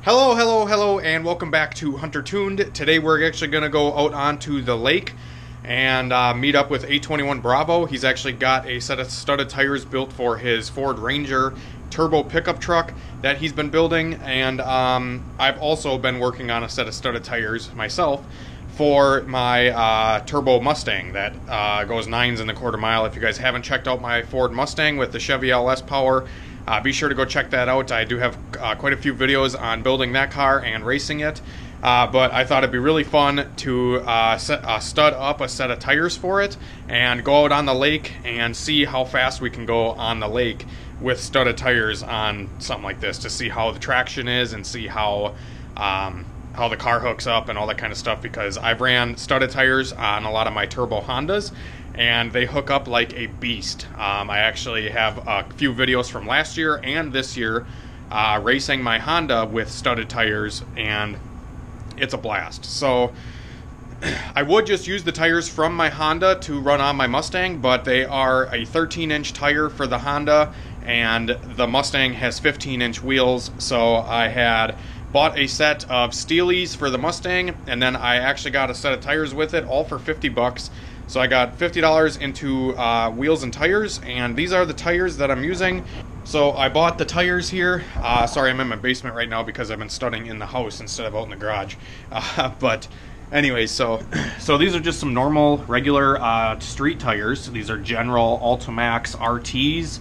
Hello, and welcome back to Hunter Tuned. Today we're actually going to go out onto the lake and meet up with 821 Bravo. He's actually got a set of studded tires built for his Ford Ranger turbo pickup truck that he's been building, and I've also been working on a set of studded tires myself for my turbo Mustang that goes 9s in the quarter mile. If you guys haven't checked out my Ford Mustang with the Chevy LS power, be sure to go check that out. I do have quite a few videos on building that car and racing it, but I thought it'd be really fun to stud up a set of tires for it and go out on the lake and see how fast we can go on the lake with studded tires on something like this, to see how the traction is and see how the car hooks up and all that kind of stuff, because I've ran studded tires on a lot of my turbo Hondas and they hook up like a beast. I actually have a few videos from last year and this year racing my Honda with studded tires, and it's a blast. So I would just use the tires from my Honda to run on my Mustang, but they are a 13-inch tire for the Honda and the Mustang has 15-inch wheels. So I had bought a set of Steelies for the Mustang, and then I actually got a set of tires with it, all for 50 bucks. So I got $50 into wheels and tires, and these are the tires that I'm using. So I bought the tires here. Sorry, I'm in my basement right now because I've been studying in the house instead of out in the garage. But anyways, so these are just some normal, regular street tires. These are General Ultimax RTs.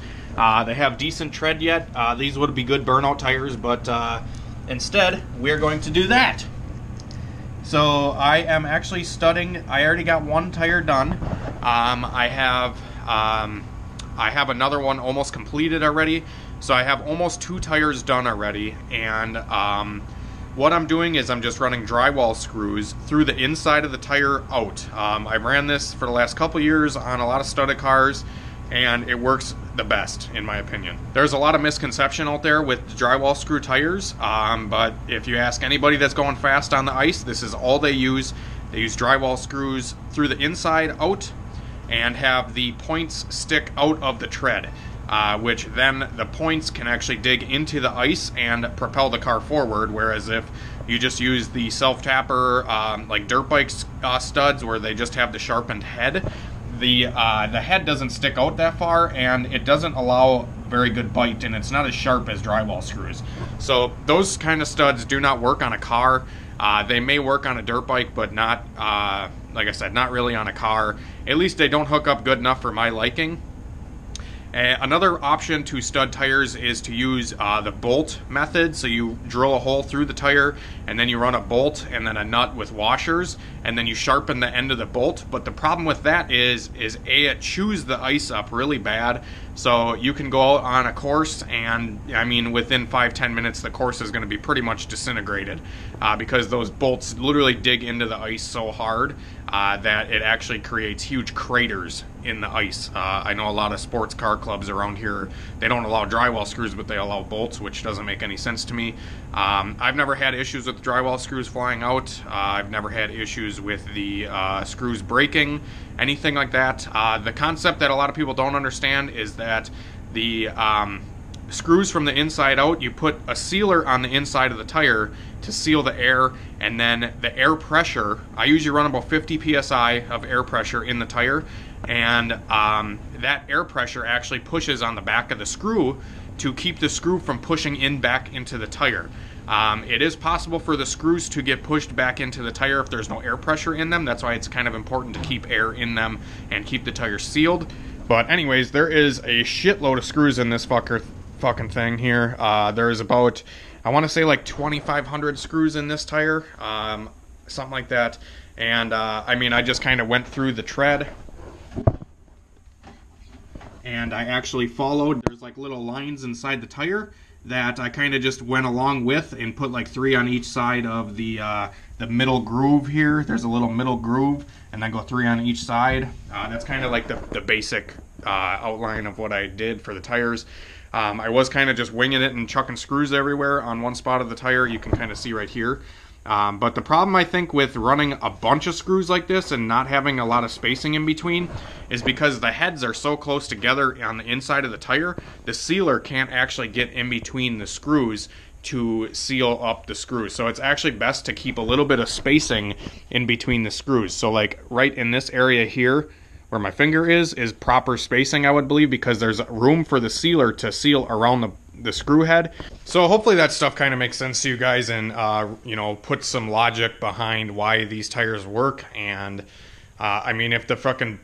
They have decent tread yet. These would be good burnout tires, but instead, we're going to do that. So I am actually studding. I already got one tire done. I have another one almost completed already. So I have almost 2 tires done already. And what I'm doing is I'm just running drywall screws through the inside of the tire out. I've ran this for the last couple years on a lot of studded cars, and it works the best in my opinion. There's a lot of misconception out there with drywall screw tires, but if you ask anybody that's going fast on the ice, this is all they use. They use drywall screws through the inside out and have the points stick out of the tread, which then the points can actually dig into the ice and propel the car forward, whereas if you just use the self-tapper like dirt bike studs where they just have the sharpened head, the head doesn't stick out that far and it doesn't allow very good bite, and it's not as sharp as drywall screws. So those kind of studs do not work on a car. They may work on a dirt bike, but not, like I said, not really on a car. At least they don't hook up good enough for my liking. Another option to stud tires is to use the bolt method. So you drill a hole through the tire and then you run a bolt and then a nut with washers, and then you sharpen the end of the bolt. But the problem with that is A, it chews the ice up really bad. So you can go out on a course and, I mean, within 5-10 minutes the course is going to be pretty much disintegrated because those bolts literally dig into the ice so hard that it actually creates huge craters in the ice. I know a lot of sports car clubs around here, they don't allow drywall screws, but they allow bolts, which doesn't make any sense to me. I've never had issues with drywall screws flying out. I've never had issues with the screws breaking, anything like that. The concept that a lot of people don't understand is that the screws from the inside out, you put a sealer on the inside of the tire to seal the air, and then the air pressure, I usually run about 50 psi of air pressure in the tire, and that air pressure actually pushes on the back of the screw to keep the screw from pushing in back into the tire. It is possible for the screws to get pushed back into the tire if there's no air pressure in them. That's why it's kind of important to keep air in them and keep the tire sealed. But anyways, there is a shitload of screws in this fucking thing here. There's about, I want to say like 2,500 screws in this tire, something like that. And I mean, I just kind of went through the tread and I actually followed, there's like little lines inside the tire that I kind of just went along with and put like 3 on each side of the middle groove here. There's a little middle groove, and then go 3 on each side. That's kind of like the basic outline of what I did for the tires. I was kind of just winging it and chucking screws everywhere on one spot of the tire. You can kind of see right here. But the problem, I think, with running a bunch of screws like this and not having a lot of spacing in between is because the heads are so close together on the inside of the tire, the sealer can't actually get in between the screws to seal up the screws. So it's actually best to keep a little bit of spacing in between the screws. So like right in this area here where my finger is proper spacing, I would believe, because there's room for the sealer to seal around the screw head. So hopefully that stuff kind of makes sense to you guys, and you know, put some logic behind why these tires work. And I mean, if the fucking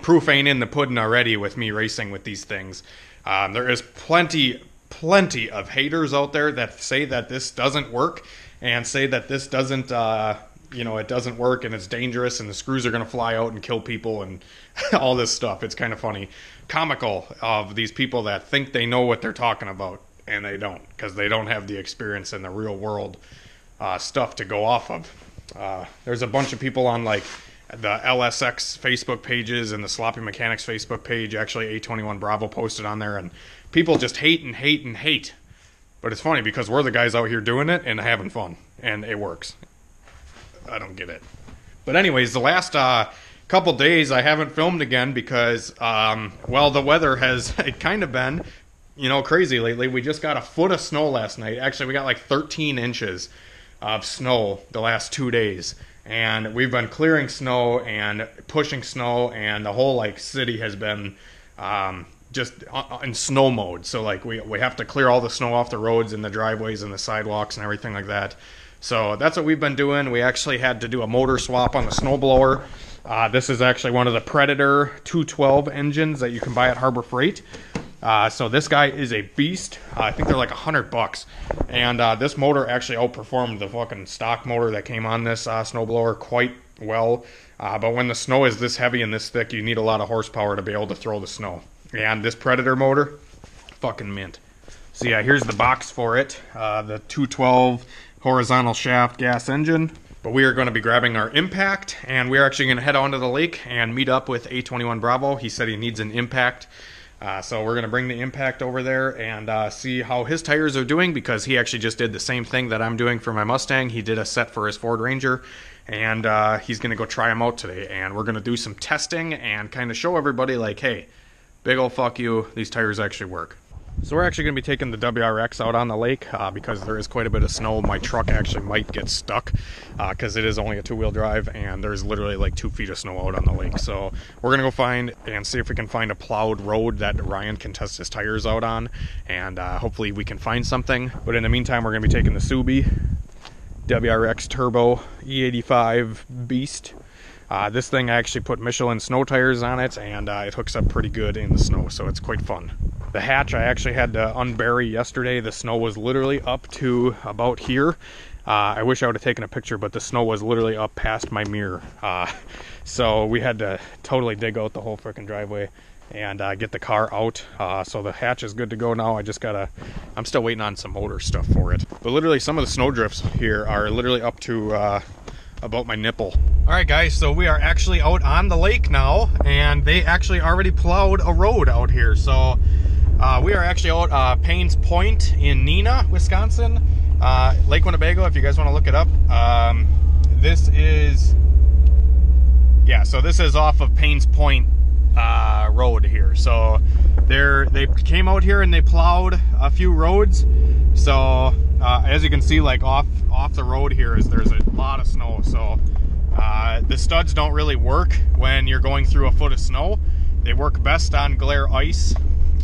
proof ain't in the pudding already with me racing with these things, there is plenty of haters out there that say that this doesn't work, and say that this doesn't, you know, it doesn't work and it's dangerous and the screws are going to fly out and kill people and all this stuff. It's kind of funny, comical of these people that think they know what they're talking about, and they don't, because they don't have the experience in the real world stuff to go off of. There's a bunch of people on like the LSX Facebook pages and the Sloppy Mechanics Facebook page. Actually, A21 Bravo posted on there, and people just hate and hate and hate. But it's funny because we're the guys out here doing it and having fun, and it works. I don't get it. But anyways, the last couple days I haven't filmed again because, well, the weather has kind of been, you know, crazy lately. We just got a foot of snow last night. Actually, we got like 13 inches of snow the last 2 days. And we've been clearing snow and pushing snow, and the whole like city has been just in snow mode. So like we have to clear all the snow off the roads and the driveways and the sidewalks and everything like that. So that's what we've been doing. We actually had to do a motor swap on the snowblower. This is actually one of the Predator 212 engines that you can buy at Harbor Freight. So this guy is a beast. I think they're like $100, and this motor actually outperformed the fucking stock motor that came on this snowblower quite well. But when the snow is this heavy and this thick, you need a lot of horsepower to be able to throw the snow. And this Predator motor, fucking mint. So yeah, here's the box for it. The 212 horizontal shaft gas engine. But we are going to be grabbing our impact, and we're actually going to head onto the lake and meet up with A21 Bravo. He said he needs an impact. So we're going to bring the impact over there and see how his tires are doing, because he actually just did the same thing that I'm doing for my Mustang. He did a set for his Ford Ranger, and he's going to go try them out today. And we're going to do some testing and kind of show everybody like, hey, big ol' fuck you, these tires actually work. So we're actually going to be taking the WRX out on the lake because there is quite a bit of snow. My truck actually might get stuck because it is only a two-wheel drive, and there's literally like 2 feet of snow out on the lake. So we're going to go find and see if we can find a plowed road that Ryan can test his tires out on, and hopefully we can find something. But in the meantime, we're going to be taking the Subi WRX Turbo E85 Beast. This thing, I actually put Michelin snow tires on it, and it hooks up pretty good in the snow, so it's quite fun. The hatch I actually had to unbury yesterday. The snow was literally up to about here. I wish I would have taken a picture, but the snow was literally up past my mirror. So we had to totally dig out the whole freaking driveway and get the car out. So the hatch is good to go now. I'm still waiting on some motor stuff for it. But literally some of the snow drifts here are literally up to about my nipple. All right, guys, so we are actually out on the lake now, and they actually already plowed a road out here. So we are actually out Payne's Point in Neenah, Wisconsin. Lake Winnebago, if you guys want to look it up. This is off of Payne's Point road here. So they came out here and they plowed a few roads. So as you can see, like off the road here there's a lot of snow. So the studs don't really work when you're going through a foot of snow. They work best on glare ice.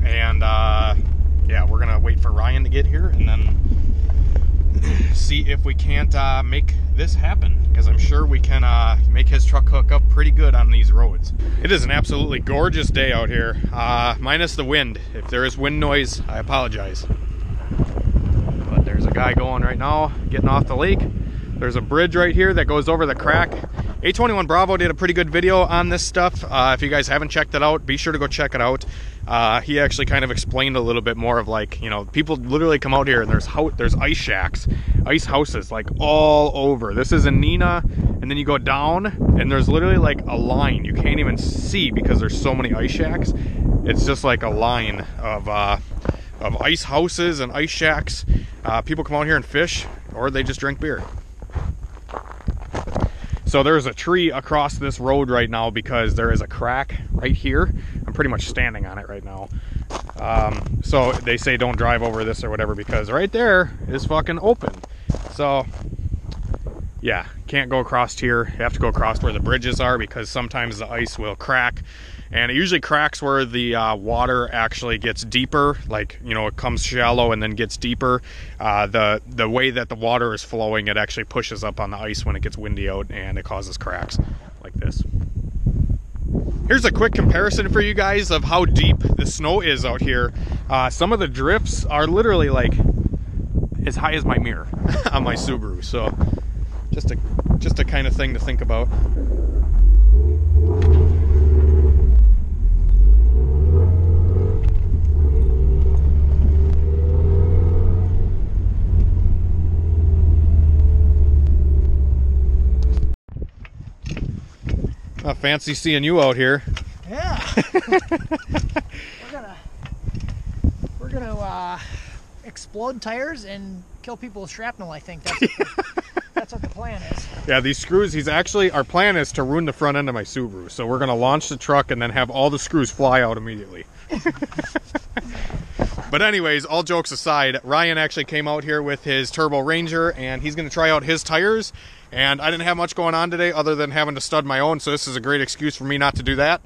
And yeah, we're gonna wait for Ryan to get here and then see if we can't make this happen, because I'm sure we can make his truck hook up pretty good on these roads. It is an absolutely gorgeous day out here, minus the wind. If there is wind noise, I apologize. But there's a guy going right now, getting off the lake. There's a bridge right here that goes over the crack. A21 Bravo did a pretty good video on this stuff. If you guys haven't checked it out, be sure to go check it out. He actually kind of explained a little bit more of, like, you know, people literally come out here and there's ice shacks, ice houses, like all over. This is in Neenah, and then you go down and there's literally like a line you can't even see because there's so many ice shacks. It's just like a line of ice houses and ice shacks. People come out here and fish, or they just drink beer. So there's a tree across this road right now because there is a crack right here. I'm pretty much standing on it right now. So they say don't drive over this or whatever because right there is fucking open. So yeah, can't go across here. You have to go across where the bridges are because sometimes the ice will crack. And it usually cracks where the water actually gets deeper, like, you know, it comes shallow and then gets deeper. The way that the water is flowing, it actually pushes up on the ice when it gets windy out and it causes cracks like this. Here's a quick comparison for you guys of how deep the snow is out here. Some of the drifts are literally like as high as my mirror on my Subaru. So just a kind of thing to think about. Fancy seeing you out here. Yeah. we're gonna explode tires and kill people with shrapnel. I think that's what the plan is. Yeah, these screws. Our plan is to ruin the front end of my Subaru. So we're gonna launch the truck and then have all the screws fly out immediately. But anyways, all jokes aside, Ryan actually came out here with his Turbo Ranger and he's gonna try out his tires. And I didn't have much going on today other than having to stud my own, so this is a great excuse for me not to do that.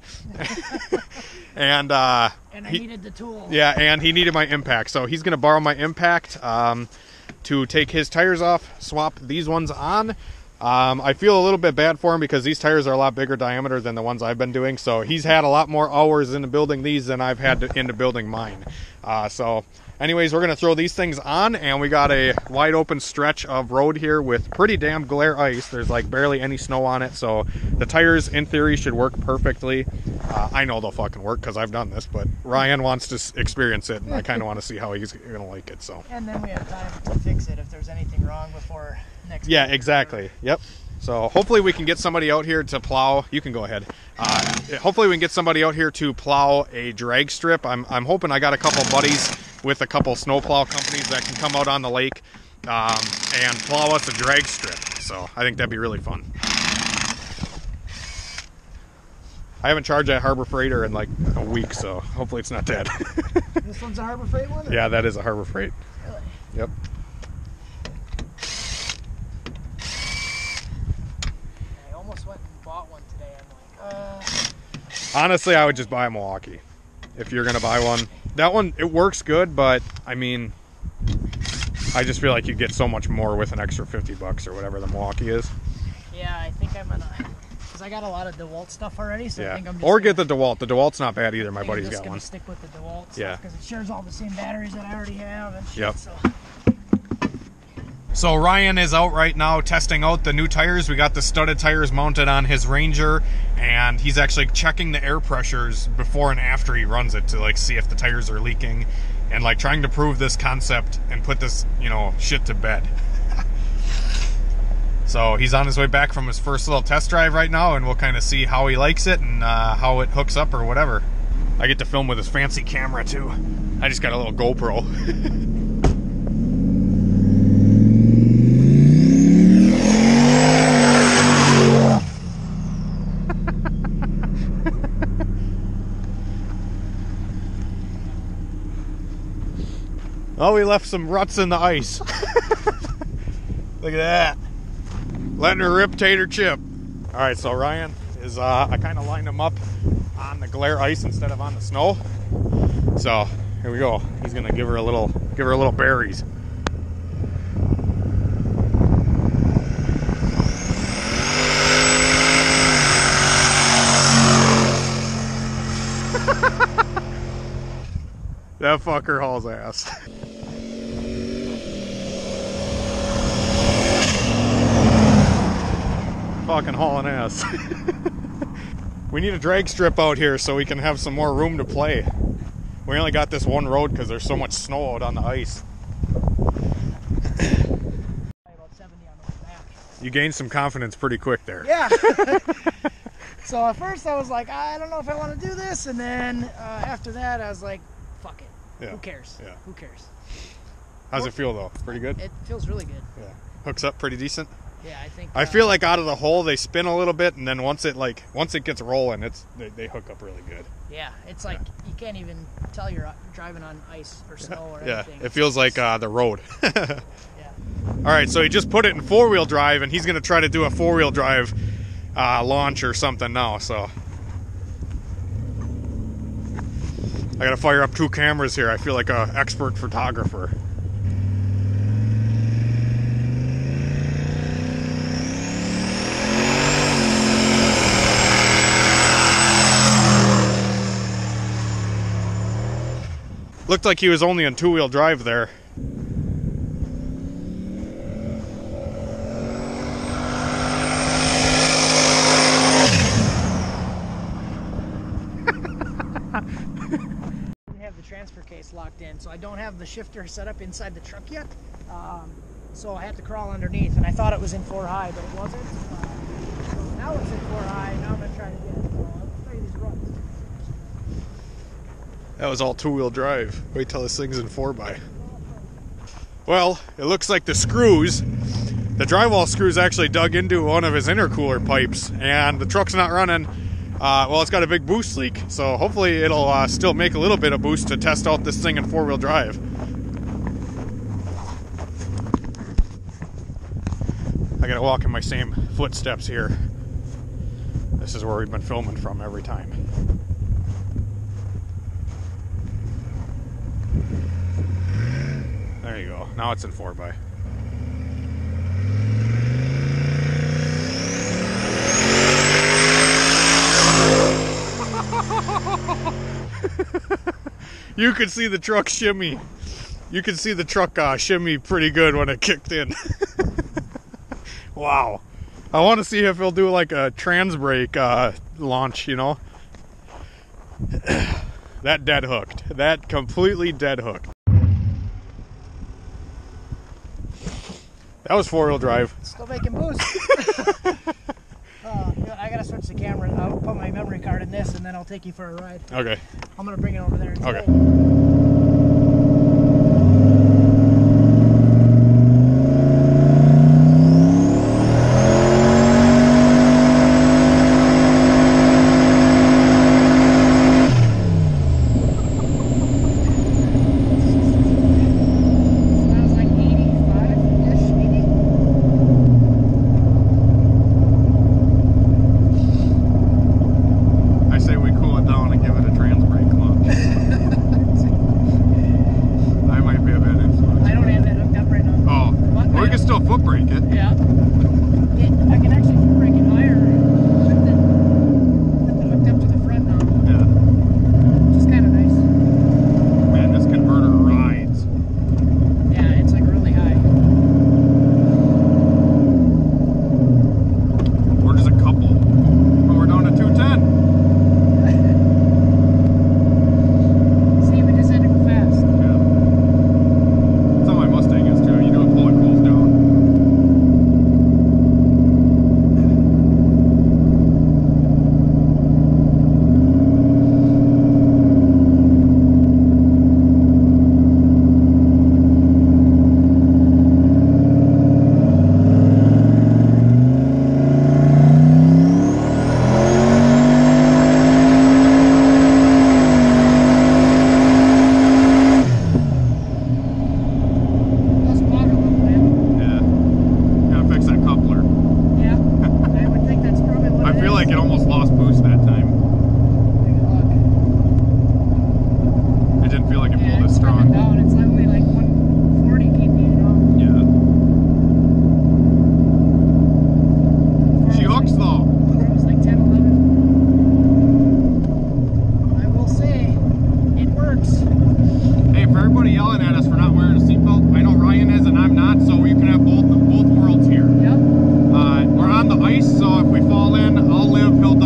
And I needed the tool. Yeah, and he needed my impact, so he's going to borrow my impact to take his tires off, swap these ones on. I feel a little bit bad for him because these tires are a lot bigger diameter than the ones I've been doing, so he's had a lot more hours into building these than I've had into building mine. So anyways, we're going to throw these things on, and we got a wide open stretch of road here with pretty damn glare ice. There's like barely any snow on it, so the tires in theory should work perfectly. I know they'll fucking work because I've done this, but Ryan wants to experience it, and I kind of want to see how he's going to like it. So. And then we have time to fix it if there's anything wrong before next week. Yeah, exactly. Yep. So hopefully we can get somebody out here to plow. You can go ahead. Hopefully we can get somebody out here to plow a drag strip. I'm hoping I got a couple buddies with a couple snowplow companies that can come out on the lake and plow us a drag strip. So I think that'd be really fun. I haven't charged that Harbor Freighter in like a week, so hopefully it's not dead. This one's a Harbor Freight one? Or? Yeah, that is a Harbor Freight. Really? Yep. I almost went and bought one today. I'm like, Honestly, I would just buy a Milwaukee if you're gonna buy one. That one, it works good, but I mean, I just feel like you get so much more with an extra 50 bucks or whatever the Milwaukee is. Yeah, I think I'm gonna, because I got a lot of DeWalt stuff already, so yeah. I think I'm just or get the DeWalt. The DeWalt's not bad either. My buddy's got one. I'm just gonna stick with the DeWalt yeah. because it shares all the same batteries that I already have and shit, yep. So Ryan is out right now testing out the new tires. We got the studded tires mounted on his Ranger, and he's actually checking the air pressures before and after he runs it to like see if the tires are leaking, and like trying to prove this concept and put this, you know, shit to bed. So he's on his way back from his first little test drive right now, and we'll kind of see how he likes it and how it hooks up or whatever. I get to film with his fancy camera too. I just got a little GoPro. Oh, we left some ruts in the ice. Look at that. Letting her rip tater chip. All right, so Ryan is, I kind of lined him up on the glare ice instead of on the snow. So here we go. He's gonna give her a little berries. That fucker hauls ass. Fucking hauling ass. We need a drag strip out here so we can have some more room to play. We only got this one road because there's so much snow out on the ice. You gained some confidence pretty quick there. Yeah. So at first I was like, I don't know if I want to do this, and then after that I was like, fuck it. Yeah. Who cares? Yeah. Who cares? How's it feel though? Pretty good? It feels really good. Yeah. Hooks up pretty decent? Yeah, I think. I feel like out of the hole they spin a little bit, and then once it gets rolling, they hook up really good. Yeah, it's like you can't even tell you're driving on ice or snow or anything. Yeah, it feels like the road. Yeah. All right, so he just put it in 4-wheel drive, and he's going to try to do a 4-wheel drive launch or something now. So I got to fire up 2 cameras here. I feel like an expert photographer. Looked like he was only on 2-wheel drive there. Didn't have the transfer case locked in, so I don't have the shifter set up inside the truck yet. So I had to crawl underneath, and I thought it was in 4 high, but it wasn't. So now it's in 4 high. Now I'm gonna try to get it. So I'll show you these runs. That was all 2-wheel drive. Wait till this thing's in 4x. Well, it looks like the drywall screws actually dug into one of his intercooler pipes, and the truck's not running. Well, it's got a big boost leak, so hopefully it'll still make a little bit of boost to test out this thing in 4-wheel drive. I gotta walk in my same footsteps here. This is where we've been filming from every time. There you go. Now it's in 4x. You could see the truck shimmy. You could see the truck shimmy pretty good when it kicked in. Wow. I want to see if he'll do like a trans brake launch, you know. That dead hooked. That completely dead hooked. That was 4-wheel drive. Still making boost. I gotta switch the camera. I'll put my memory card in this, and then I'll take you for a ride. Okay. I'm gonna bring it over there. Okay. fall in, I'll live, he'll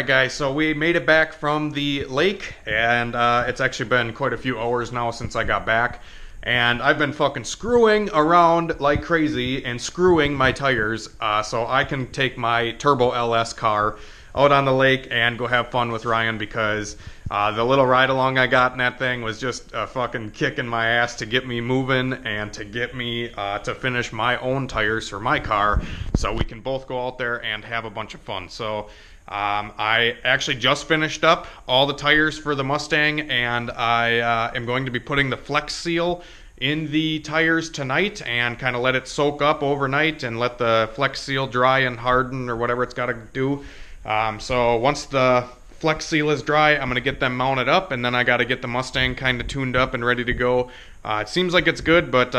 Alright guys, so we made it back from the lake, and it's actually been quite a few hours now since I got back. And I've been fucking screwing around like crazy and screwing my tires so I can take my Turbo LS car out on the lake and go have fun with Ryan, because the little ride along I got in that thing was just fucking kicking my ass to get me moving and to get me to finish my own tires for my car so we can both go out there and have a bunch of fun. So I actually just finished up all the tires for the Mustang, and I am going to be putting the Flex Seal in the tires tonight and kind of let it soak up overnight and let the Flex Seal dry and harden or whatever it's got to do. So once the Flex Seal is dry, I'm going to get them mounted up, and then I got to get the Mustang kind of tuned up and ready to go. It seems like it's good, but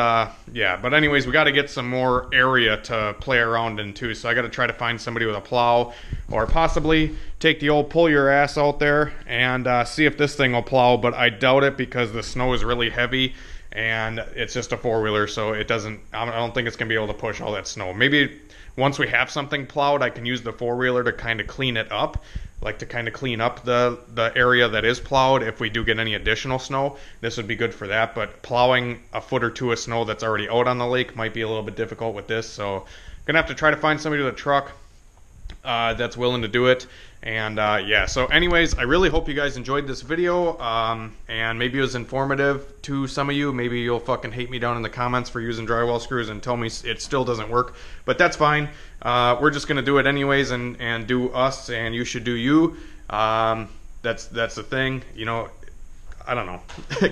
yeah. But anyways, we got to get some more area to play around in too. So I got to try to find somebody with a plow, or possibly take the old pull your ass out there and see if this thing will plow. But I doubt it, because the snow is really heavy and it's just a four-wheeler, so it doesn't. I don't think it's gonna be able to push all that snow. Maybe once we have something plowed, I can use the four-wheeler to kind of clean it up. Like to kind of clean up the area that is plowed. If we do get any additional snow, this would be good for that. But plowing a foot or two of snow that's already out on the lake might be a little bit difficult with this. So gonna have to try to find somebody with a truck that's willing to do it. And yeah, so anyways, I really hope you guys enjoyed this video, and maybe it was informative to some of you. Maybe you'll fucking hate me down in the comments for using drywall screws and tell me it still doesn't work, but that's fine. We're just gonna do it anyways and do us, and you should do you. That's the thing, you know. I don't know.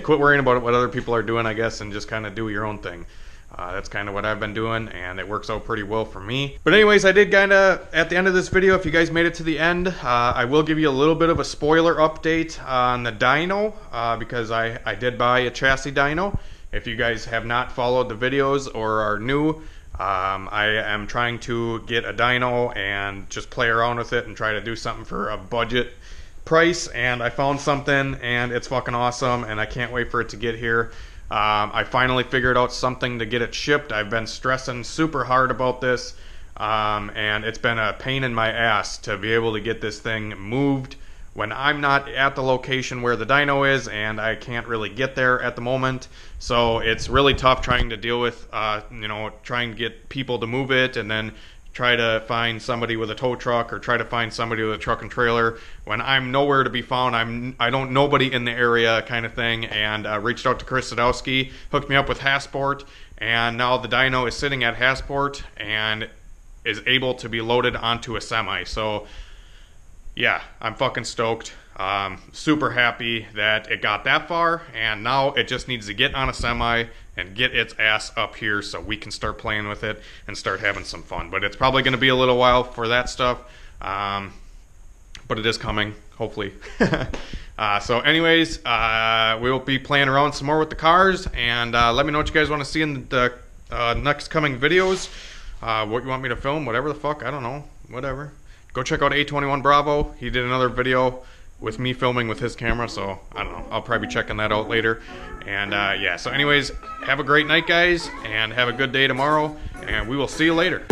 Quit worrying about what other people are doing, I guess, and just kind of do your own thing. That's kind of what I've been doing, and it works out pretty well for me. But anyways, I did kind of, at the end of this video, if you guys made it to the end, I will give you a little bit of a spoiler update on the dyno, because I did buy a chassis dyno. If you guys have not followed the videos or are new, I am trying to get a dyno and just play around with it and try to do something for a budget price, and I found something, and it's fucking awesome, and I can't wait for it to get here. I finally figured out something to get it shipped. I've been stressing super hard about this, and it's been a pain in my ass to be able to get this thing moved when I'm not at the location where the dyno is, and I can't really get there at the moment. So it's really tough trying to deal with, you know, trying to get people to move it, and then try to find somebody with a tow truck, or try to find somebody with a truck and trailer when I'm nowhere to be found. I don't nobody in the area kind of thing. And reached out to Chris Sadowski, hooked me up with Hasport, and now the dyno is sitting at Hasport and is able to be loaded onto a semi. So yeah, I'm fucking stoked. Super happy that it got that far, and now it just needs to get on a semi and get its ass up here so we can start playing with it and start having some fun. But it's probably going to be a little while for that stuff, but it is coming, hopefully. So anyways, we will be playing around some more with the cars, and let me know what you guys want to see in the next coming videos. What you want me to film, whatever the fuck, I don't know, whatever. Go check out A21 Bravo. He did another video with me filming with his camera, so I don't know, I'll probably be checking that out later. And yeah, so anyways, have a great night, guys, and have a good day tomorrow, and we will see you later.